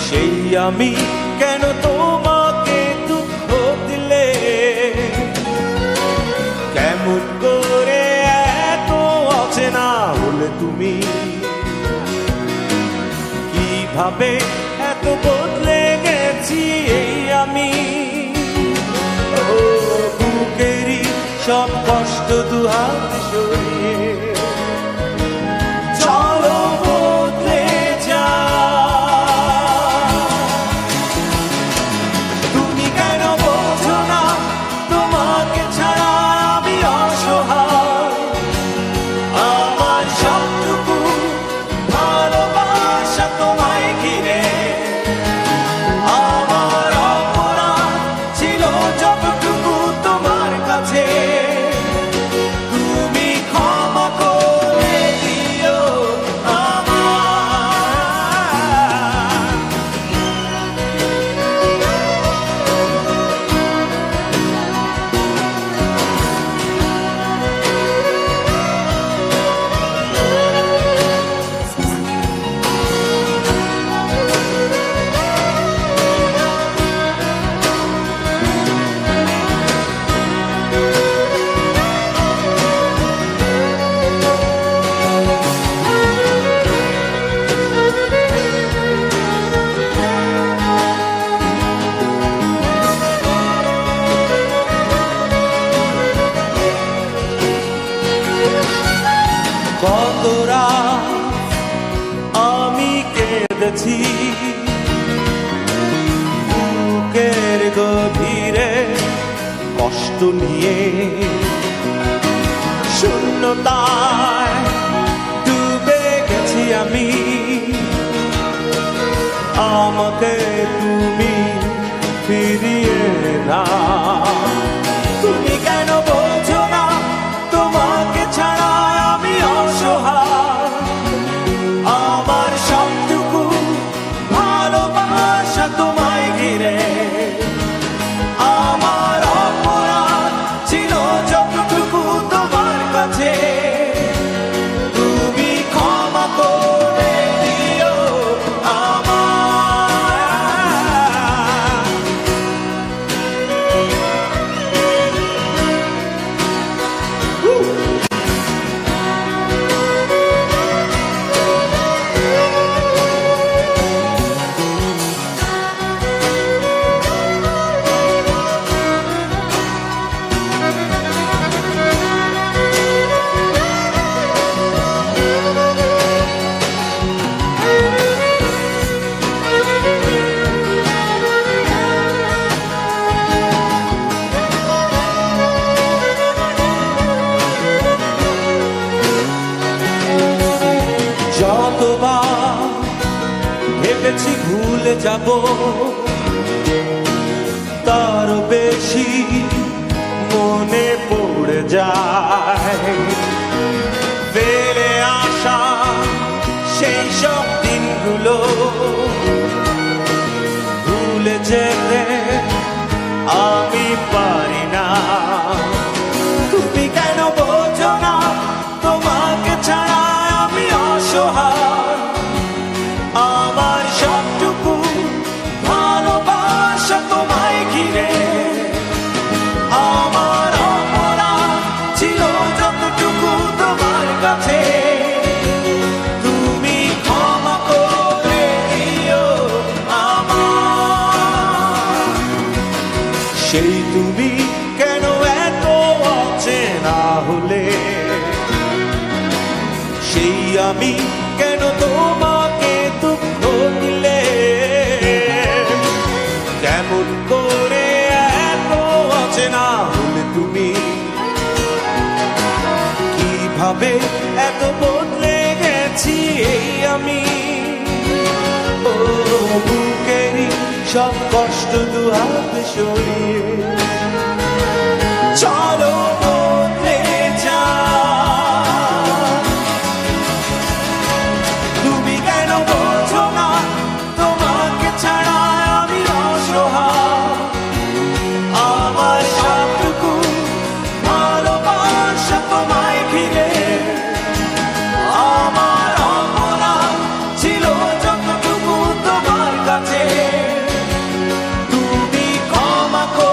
সেই আমি কেন তোমাকে দুঃখ দিলে, কেমন করে এত অচেনা হলে তুমি, কিভাবে এত বদলে গেছি এই আমি। ও বুকেরই সব কষ্ট দুহাত সরিয়ে চলো বদলে যা। তুমি কেন বোঝো না তোমাকে ছাড়া আমি অসহায়, আমার সবটুকু ভালোবাসা তোমায় ঘিরে, আমার অপরাধ ছিল যতটুকু তোমার কাছে, তুমি ক্ষমা করে দিও কত রাত আমি কেঁদেছি, বুকের গভীরে কষ্ট নিয়ে, শূন্যতায় ডুবে গেছি আমি, আমাকে তুমি ফিরিয়ে না। তুমি কেন বোঝো না তোমাকে ছাড়া আমি অসহায়, আমার সবটুকু ভালোবাসা তোমায় ঘিরে, আমার অপরাধ ছিল যতটুকু তোমার কাছে, তুমি ক্ষমা করে দিও যতবার ভেবেছি ভুলে যাব, তার বেশি মনে পড়ে যায়, ফেলে আসা সেই সব দিনগুলো ভুলে যেতে আমি পারি না। তুমি কেন বোঝো না তোমাকে ছাড়া আমি অসহায়, আমার সবটুকু ভালোবাসা তোমায় ঘিরে, আমার অপরাধ ছিল যতটুকু তোমার কাছে, তুমি ক্ষমা করে দিও আমার। সেই তুমি কেন এত অচেনা হলে, সেই আমি কেন তোমাকে দুঃখ দিলে, কেমন করে এত অচেনা হলে তুমি, কিভাবে এত বদলে গেছি এই আমি। ও বুকেরই সব কষ্ট দুহাত সরিয়ে চলো বদলে যা। তুমি কেন বোঝো না তোমাকে ছাড়া আমি অসহায়, আমার সবটুকু ভালোবাসা তোমায় ঘিরে, আমার অপরাধ ছিল যতটুকু তোমার কাছে, ক্ষমা